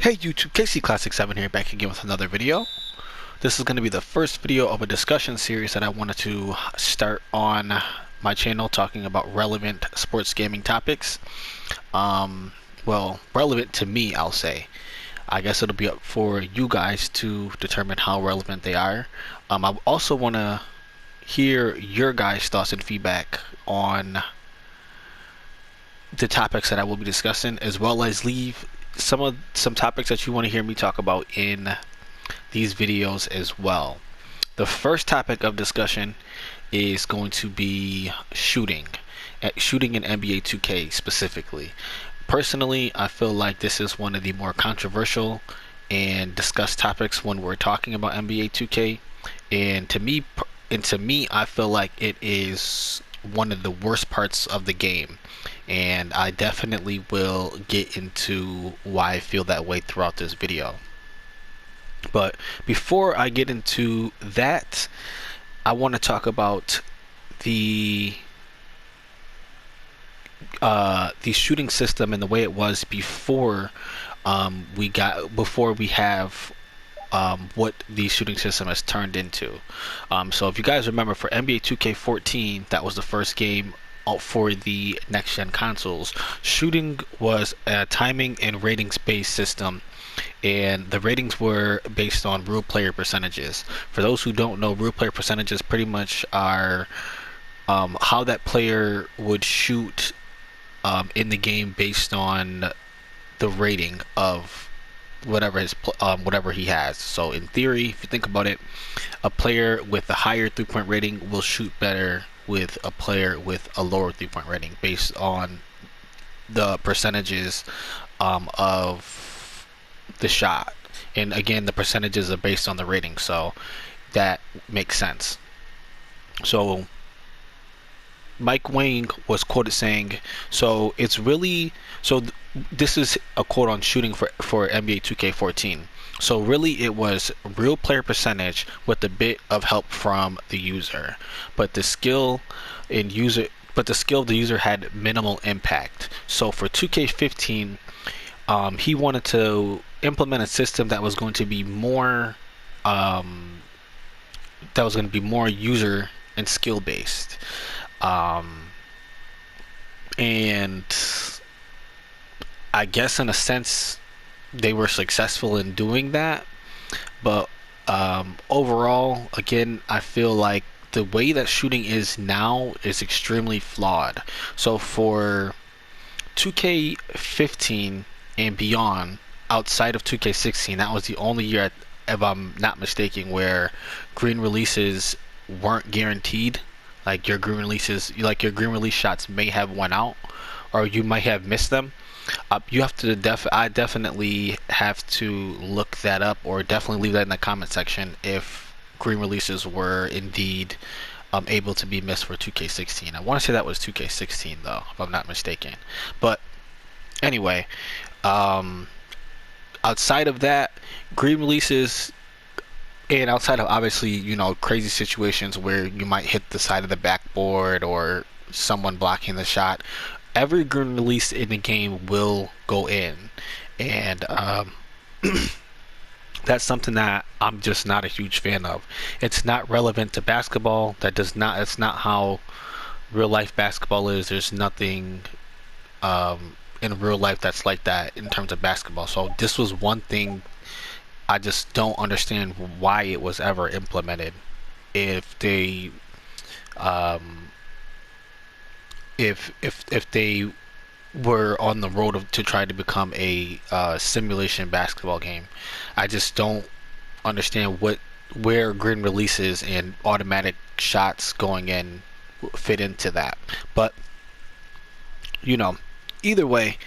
Hey YouTube, Casey Classic 7 here, back again with another video. This is going to be the first video of a discussion series that I wanted to start on my channel, talking about relevant sports gaming topics. Well, relevant to me, I'll say. I guess it'll be up for you guys to determine how relevant they are. I also want to hear your guys' thoughts and feedback on the topics that I will be discussing, as well as leave some topics that you want to hear me talk about in these videos as well. The first topic of discussion is going to be shooting in NBA 2K specifically. Personally, I feel like this is one of the more controversial and discussed topics when we're talking about NBA 2K, and to me, I feel like it is one of the worst parts of the game, and I definitely will get into why I feel that way throughout this video. But before I get into that, I want to talk about the shooting system and the way it was before we have what the shooting system has turned into. So if you guys remember, for NBA 2K14, that was the first game out for the next gen consoles. Shooting was a timing and ratings based system, and the ratings were based on real player percentages. For those who don't know, real player percentages pretty much are how that player would shoot in the game based on the rating of whatever he has. So in theory, if you think about it, a player with a higher 3-point rating will shoot better with a player with a lower 3-point rating based on the percentages of the shot. And again, the percentages are based on the rating, so that makes sense. So Mike Wang was quoted saying, this is a quote on shooting for NBA 2K14. So really, it was real player percentage with a bit of help from the user, but the skill of the user had minimal impact. So for 2K15, he wanted to implement a system that was going to be more user and skill based. And I guess in a sense they were successful in doing that, but overall, again, I feel like the way that shooting is now is extremely flawed. So for 2K15 and beyond, outside of 2K16, that was the only year, if I'm not mistaken, where green releases weren't guaranteed. Like your green release shots may have went out, or you might have missed them. You have to I definitely have to look that up, or definitely leave that in the comment section if green releases were indeed able to be missed for 2K16. I want to say that was 2K16 though, if I'm not mistaken. But anyway, outside of that, green releases, and outside of obviously, crazy situations where you might hit the side of the backboard or someone blocking the shot, every green release in the game will go in, and that's something that I'm just not a huge fan of. It's not relevant to basketball. It's not how real life basketball is. There's nothing in real life that's like that in terms of basketball. So this was one thing I just don't understand why it was ever implemented. If they if they were on the road to try to become a simulation basketball game, I just don't understand where green releases and automatic shots going in fit into that. But either way,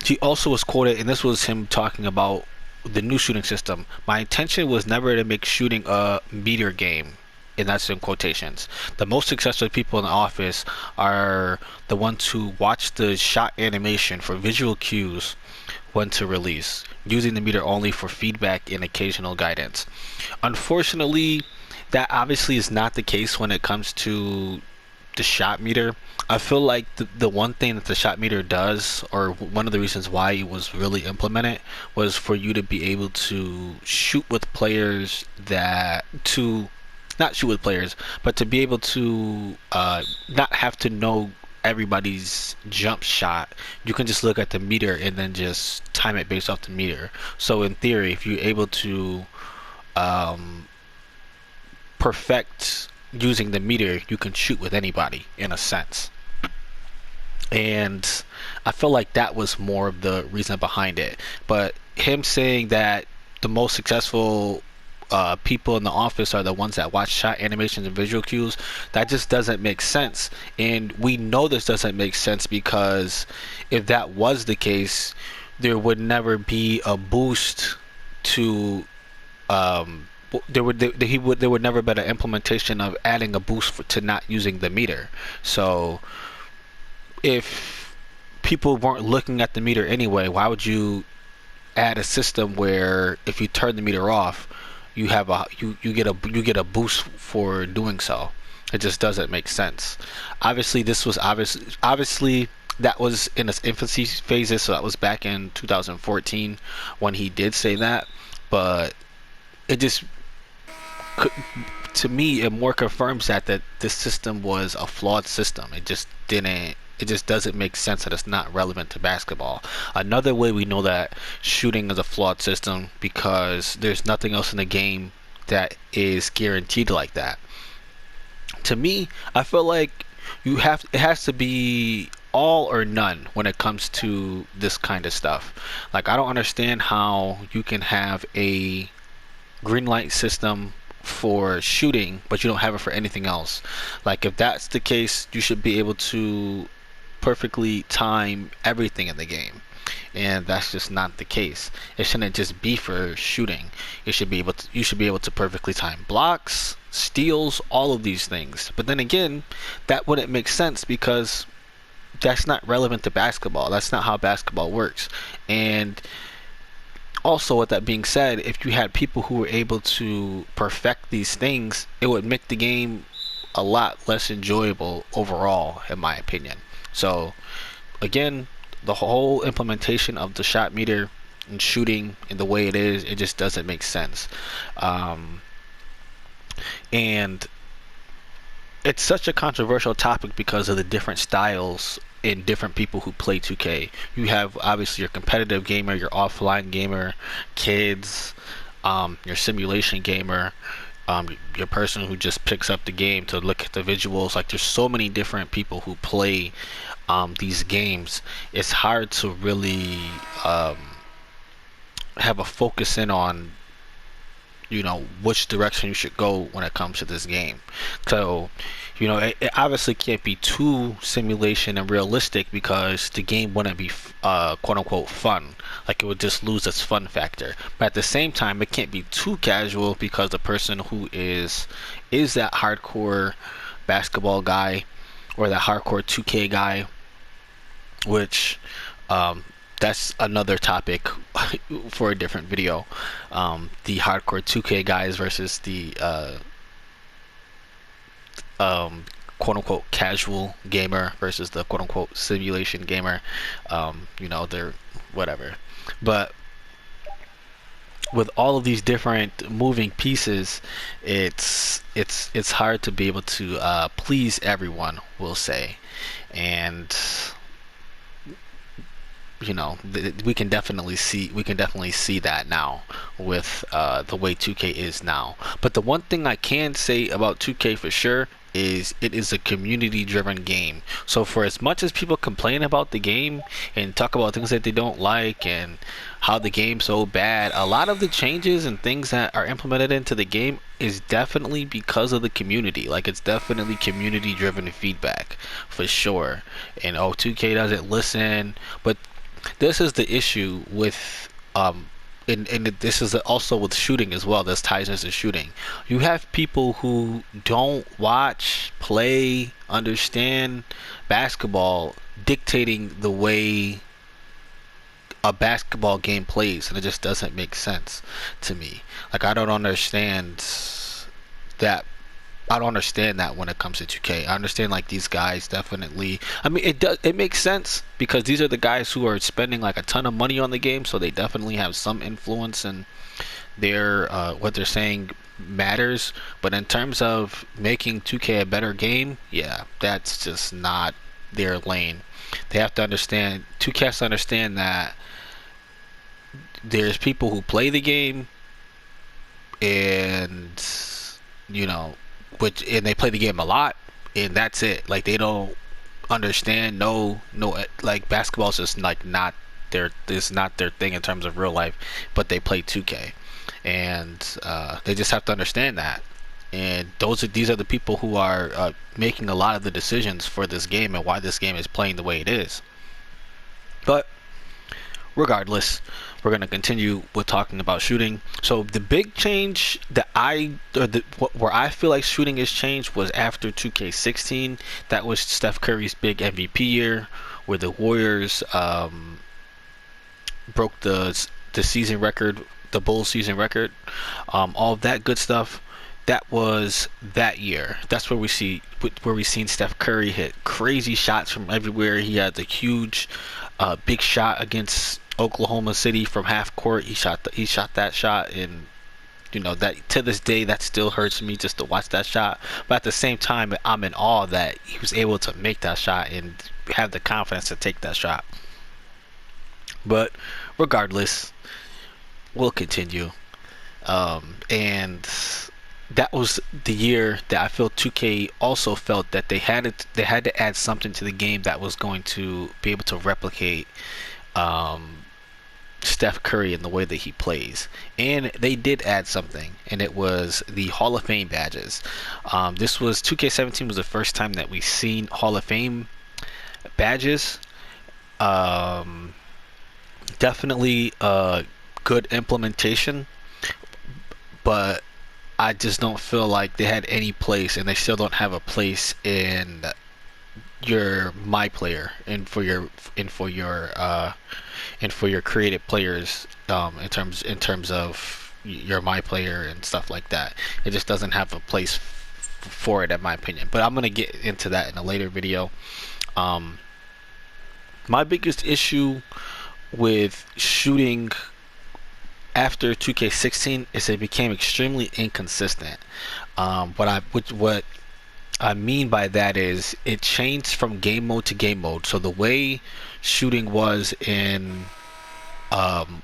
he also was quoted, and this was him talking about the new shooting system. My intention was never to make shooting a meter game, and that's in quotations. The most successful people in the office are the ones who watch the shot animation for visual cues when to release, using the meter only for feedback and occasional guidance. Unfortunately, that obviously is not the case when it comes to the shot meter. I feel like the one thing that the shot meter does, or one of the reasons why it was really implemented, was for you to be able to shoot with players that to not shoot with players, but to be able to not have to know everybody's jump shot. You can just look at the meter and then just time it based off the meter. So in theory, if you're able to um, perfect using the meter, you can shoot with anybody in a sense. And I feel like that was more of the reason behind it. But him saying that the most successful people in the office are the ones that watch shot animations and visual cues, that just doesn't make sense. And we know this doesn't make sense because if that was the case, there would never be a boost to there would never been an implementation of adding a boost to not using the meter. So if people weren't looking at the meter anyway, why would you add a system where if you turn the meter off, you have a you get a boost for doing so? It just doesn't make sense. Obviously, this was obviously that was in its infancy phases, so that was back in 2014 when he did say that. But it just to me it more confirms that this system was a flawed system. It just doesn't make sense that it's not relevant to basketball. Another way we know that shooting is a flawed system because there's nothing else in the game that is guaranteed like that. To me, I feel like it has to be all or none when it comes to this kind of stuff. Like I don't understand how you can have a green light system for shooting, but you don't have it for anything else. Like if that's the case, you should be able to perfectly time everything in the game. And that's just not the case. It shouldn't just be for shooting. You should be able to perfectly time blocks, steals, all of these things. But then again, that wouldn't make sense because that's not relevant to basketball. That's not how basketball works. And also, with that being said, if you had people who were able to perfect these things, it would make the game a lot less enjoyable overall, in my opinion. So, again, the whole implementation of the shot meter and shooting in the way it is, it just doesn't make sense. And it's such a controversial topic because of the different styles and different people who play 2K. You have obviously your competitive gamer, your offline gamer, kids, your simulation gamer, your person who just picks up the game to look at the visuals. Like there's so many different people who play these games. It's hard to really have a focus in on which direction you should go when it comes to this game. So it obviously can't be too simulation and realistic because the game wouldn't be quote unquote fun. Like it would just lose its fun factor. But at the same time, it can't be too casual because the person who is that hardcore basketball guy or that hardcore 2K guy, which that's another topic for a different video. The hardcore 2K guys versus the quote unquote casual gamer versus the quote unquote simulation gamer. They're whatever. But with all of these different moving pieces, it's hard to be able to please everyone, we'll say. And we can definitely see that now with the way 2K is now. But the one thing I can say about 2K for sure is it is a community driven game. So for as much as people complain about the game and talk about things that they don't like and how the game's so bad, a lot of the changes and things that are implemented into the game is definitely because of the community. Like it's definitely community driven feedback for sure. And 2K doesn't listen. But this is the issue with and this is also with shooting as well. This ties into shooting. You have people who don't watch, play, understand basketball dictating the way a basketball game plays, and it just doesn't make sense to me. Like I don't understand that I don't understand that when it comes to 2K. I understand like these guys definitely. I mean, it makes sense because these are the guys who are spending like a ton of money on the game, so they definitely have some influence and their what they're saying matters. But in terms of making 2K a better game, yeah, that's just not their lane. They have to understand. 2K has to understand that there's people who play the game and you know, which and they play the game a lot, and that's it. Like they don't understand. No, like basketball's just like not their. It's not their thing in terms of real life, but they play 2K, and they just have to understand that. And these are the people who are making a lot of the decisions for this game and why this game is playing the way it is. But regardless, we're going to continue with talking about shooting. So the big change that where I feel like shooting has changed was after 2K16. That was Steph Curry's big MVP year, where the Warriors broke the season record, the Bulls season record, all of that good stuff. That was that year. That's where we seen Steph Curry hit crazy shots from everywhere. He had the huge, big shot against Oklahoma City from half court. He shot that shot, and you know that to this day that still hurts me just to watch that shot. But at the same time, I'm in awe that he was able to make that shot and have the confidence to take that shot. But regardless, we'll continue. And that was the year that I feel 2K also felt that they had to add something to the game that was going to be able to replicate Steph Curry in the way that he plays. And they did add something, and it was the Hall of Fame badges. This was 2K17 was the first time that we seen Hall of Fame badges. Definitely a good implementation, but I just don't feel like they had any place, and they still don't have a place in your my player and for your creative players, in terms of your my player and stuff like that. It just doesn't have a place for it, in my opinion. But I'm gonna get into that in a later video. My biggest issue with shooting after 2K16 is it became extremely inconsistent. What I mean by that is it changed from game mode to game mode. So the way shooting was in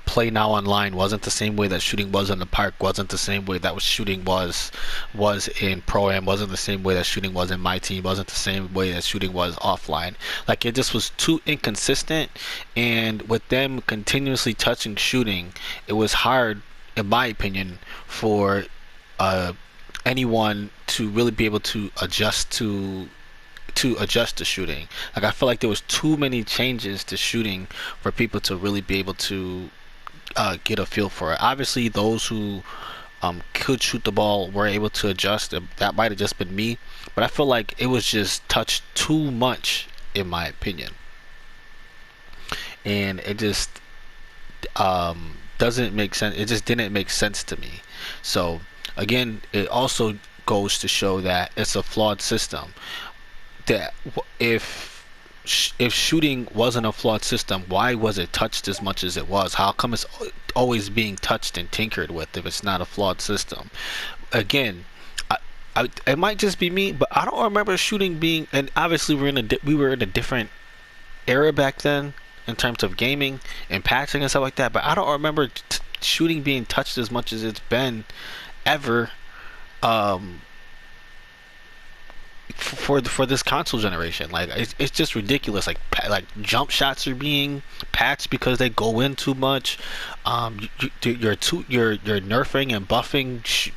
Play Now Online wasn't the same way that shooting was in the park, wasn't the same way that shooting was in Pro Am, wasn't the same way that shooting was in My Team, wasn't the same way that shooting was offline. Like it just was too inconsistent, and with them continuously touching shooting, it was hard, in my opinion, for anyone to really be able to adjust to shooting. Like I feel like there was too many changes to shooting for people to really be able to get a feel for it. Obviously, those who could shoot the ball were able to adjust. That might have just been me, but I feel like it was just touched too much, in my opinion, and it just doesn't make sense. It just didn't make sense to me. So again, it also goes to show that it's a flawed system. That if shooting wasn't a flawed system, why was it touched as much as it was? How come it's always being touched and tinkered with if it's not a flawed system? Again, it might just be me, but I don't remember shooting being. And obviously, we were in a different era back then in terms of gaming and patching and stuff like that. But I don't remember shooting being touched as much as it's been ever. For this console generation, like it's just ridiculous. Like jump shots are being patched because they go in too much. You're nerfing and buffing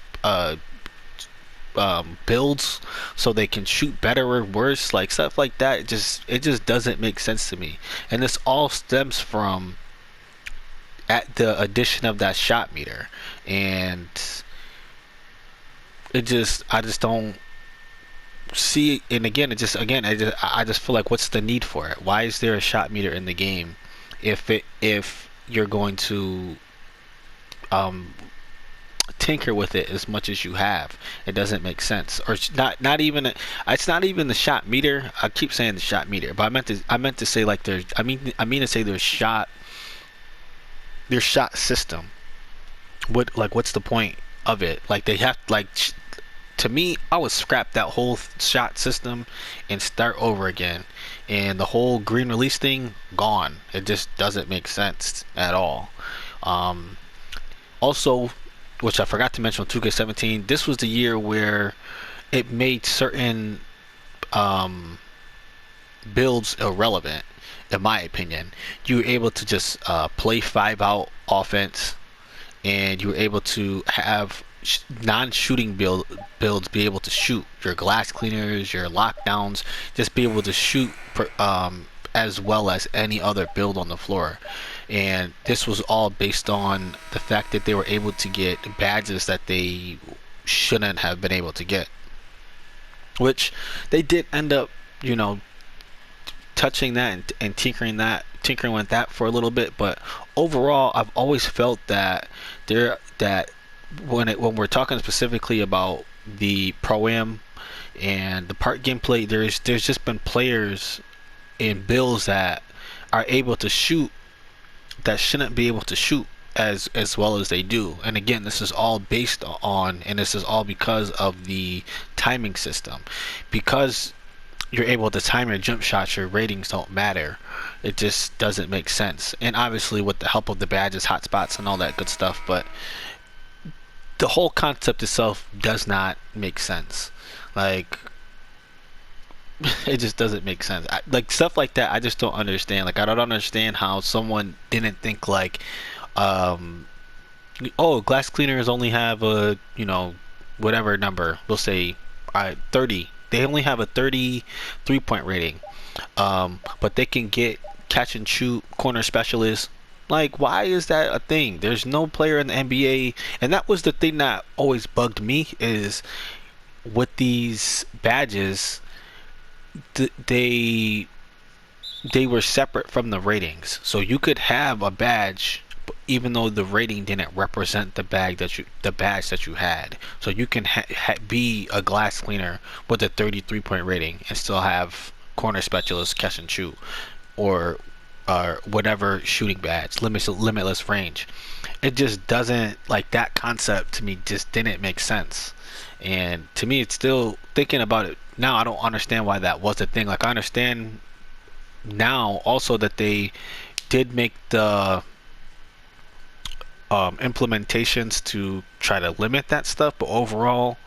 builds so they can shoot better or worse, like stuff like that. It just doesn't make sense to me, and this all stems from at the addition of that shot meter, and I just don't see. And again, I just feel like, what's the need for it? Why is there a shot meter in the game if you're going to tinker with it as much as you have. It doesn't make sense. Or not even it's not even the shot meter. I keep saying the shot meter, but I meant to say like there's I mean to say their shot system. What's the point of it? Like they have to me, I would scrap that whole shot system and start over again. And the whole green release thing, gone. It just doesn't make sense at all. Also, which I forgot to mention on 2K17, this was the year where it made certain builds irrelevant, in my opinion. You were able to just play 5-out offense, and you were able to have non-shooting builds be able to shoot your glass cleaners, your lockdowns, just be able to shoot as well as any other build on the floor. And this was all based on the fact that they were able to get badges that they shouldn't have been able to get, which they did end up, touching that and tinkering with that for a little bit. But overall, I've always felt that when we're talking specifically about the Pro-Am and the part gameplay, there's just been players in builds that are able to shoot that shouldn't be able to shoot as well as they do. And again, this is all based on, and this is all because of the timing system. Because you're able to time your jump shots, your ratings don't matter. It just doesn't make sense. And obviously with the help of the badges, hotspots, and all that good stuff, but the whole concept itself does not make sense. Like, it just doesn't make sense. Like stuff like that, I just don't understand. Like, I don't understand how someone didn't think like, oh, glass cleaners only have a whatever number. We'll say 30. They only have a 30 3-point rating, but they can get catch and shoot corner specialists. Like, why is that a thing? There's no player in the NBA, and that was the thing that always bugged me, is with these badges, they were separate from the ratings. So you could have a badge even though the rating didn't represent the badge that you had. So you can be a glass cleaner with a 33-point rating and still have corner specialist, catch and shoot, or whatever shooting badge, limitless range. It just doesn't, like, that concept to me just didn't make sense. And to me, it's still, thinking about it now, I don't understand why that was a thing. Like, I understand now also that they did make the implementations to try to limit that stuff, but overall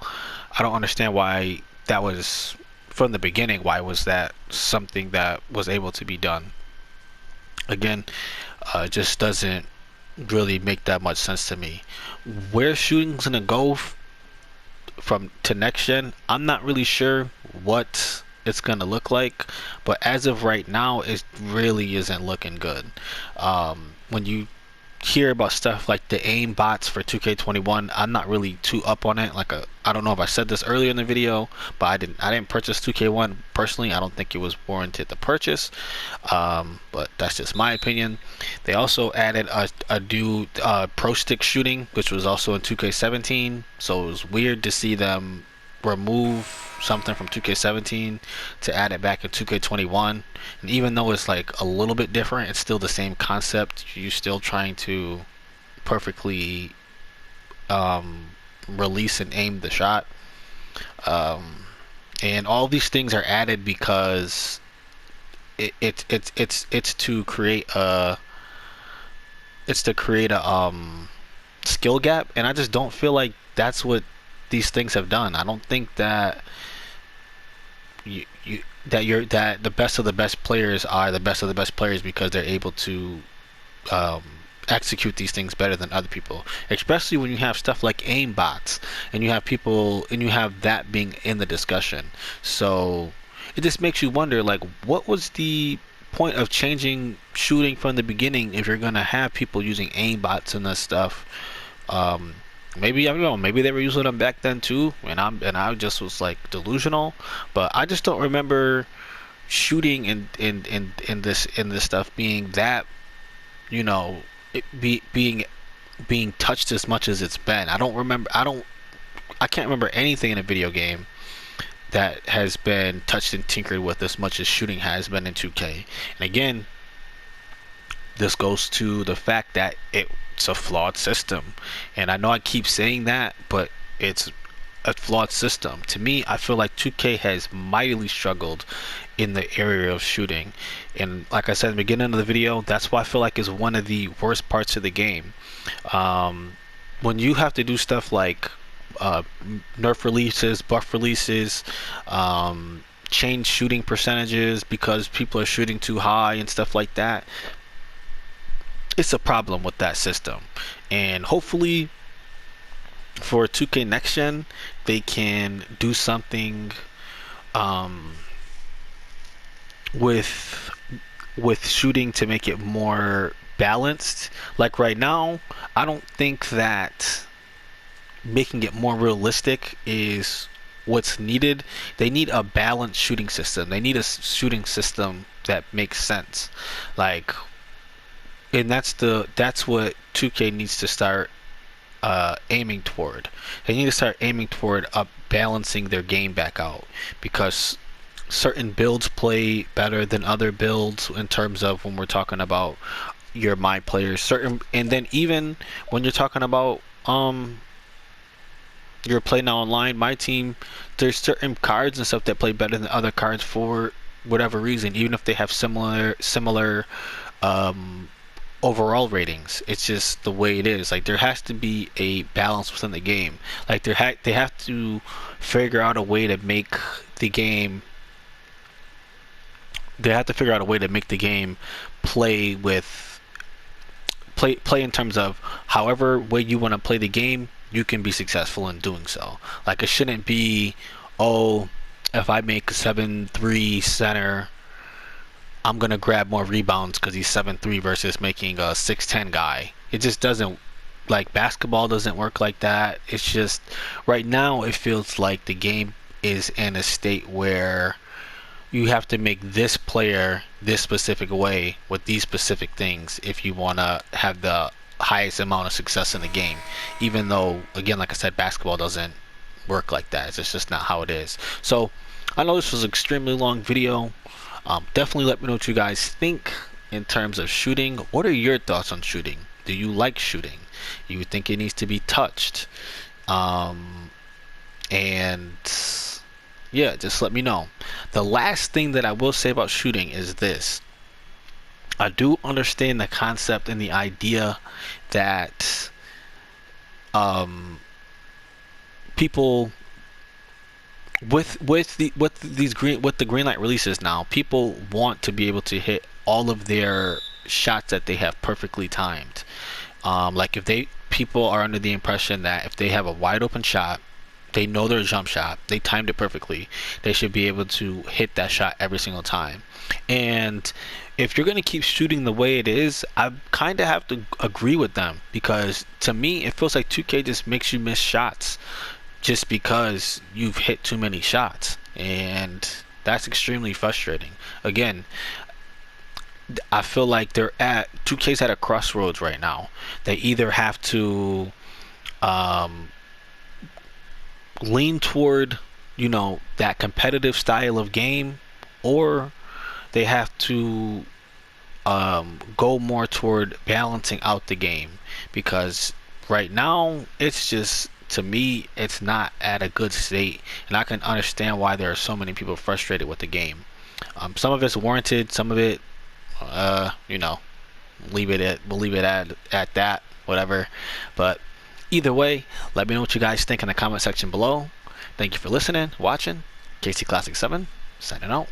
I don't understand why that was, from the beginning, why was that something that was able to be done. Again, just doesn't really make that much sense to me. Where shooting's gonna go from to next gen, I'm not really sure what it's gonna look like, but as of right now, it really isn't looking good. When you hear about stuff like the aim bots for 2K21, I'm not really too up on it. I don't know if I said this earlier in the video, but I didn't purchase 2K1 personally. I don't think it was warranted to purchase, but that's just my opinion. They also added a new pro stick shooting, which was also in 2K17, so it was weird to see them remove something from 2K17 to add it back in 2K21. And even though it's like a little bit different, it's still the same concept. You're still trying to perfectly release and aim the shot, and all these things are added because it's to create a skill gap, and I just don't feel like that's what these things have done. I don't think that that the best of the best players are the best of the best players because they're able to execute these things better than other people, especially when you have stuff like aim bots and you have that being in the discussion. So it just makes you wonder, like, what was the point of changing shooting from the beginning if you're gonna have people using aim bots and this stuff? Maybe, I don't know, maybe they were using them back then too, and I just was like delusional, but I just don't remember shooting in this stuff being that, being being touched as much as it's been. I can't remember anything in a video game that has been touched and tinkered with as much as shooting has been in 2K. And again, this goes to the fact that it's a flawed system. And I know I keep saying that, but it's a flawed system. To me, I feel like 2K has mightily struggled in the area of shooting. And like I said in the beginning of the video, that's why I feel like it's one of the worst parts of the game. When you have to do stuff like nerf releases, buff releases, change shooting percentages because people are shooting too high and stuff like that, it's a problem with that system. And hopefully for 2K Next Gen, they can do something with shooting to make it more balanced. Like right now, I don't think that making it more realistic is what's needed. They need a balanced shooting system. They need a shooting system that makes sense. Like, and that's what 2K needs to start aiming toward. They need to start aiming toward balancing their game back out, because certain builds play better than other builds in terms of when we're talking about your my players. And then even when you're talking about your play now online, my team, there's certain cards and stuff that play better than other cards for whatever reason, even if they have similar overall ratings. It's just the way it is. Like, there has to be a balance within the game. Like, they have to figure out a way to make the game. They have to figure out a way to make the game play in terms of however way you want to play the game, you can be successful in doing so. Like, it shouldn't be, oh, if I make a 7-3 center, I'm gonna grab more rebounds because he's 7'3" versus making a 6'10" guy. It just doesn't, like, basketball doesn't work like that. It's just, right now it feels like the game is in a state where you have to make this player this specific way with these specific things if you want to have the highest amount of success in the game. Even though, again, like I said, basketball doesn't work like that. It's just not how it is. So I know this was an extremely long video. Definitely let me know what you guys think in terms of shooting. What are your thoughts on shooting? Do you like shooting? You think it needs to be touched? And yeah, just let me know. The last thing that I will say about shooting is this. I do understand the concept and the idea that people with the green light releases now, people want to be able to hit all of their shots that they have perfectly timed. Like, people are under the impression that if they have a wide open shot, they know their jump shot, they timed it perfectly, they should be able to hit that shot every single time. And if you're going to keep shooting the way it is, I kind of have to agree with them, because to me it feels like 2K just makes you miss shots just because you've hit too many shots, and that's extremely frustrating. Again, I feel like 2K's at a crossroads right now. They either have to lean toward, that competitive style of game, or they have to go more toward balancing out the game, because right now it's just, to me, it's not at a good state, and I can understand why there are so many people frustrated with the game. Some of it's warranted, some of it, we'll leave it at that, whatever. But either way, let me know what you guys think in the comment section below. Thank you for listening, watching. KC Classic 7, signing out.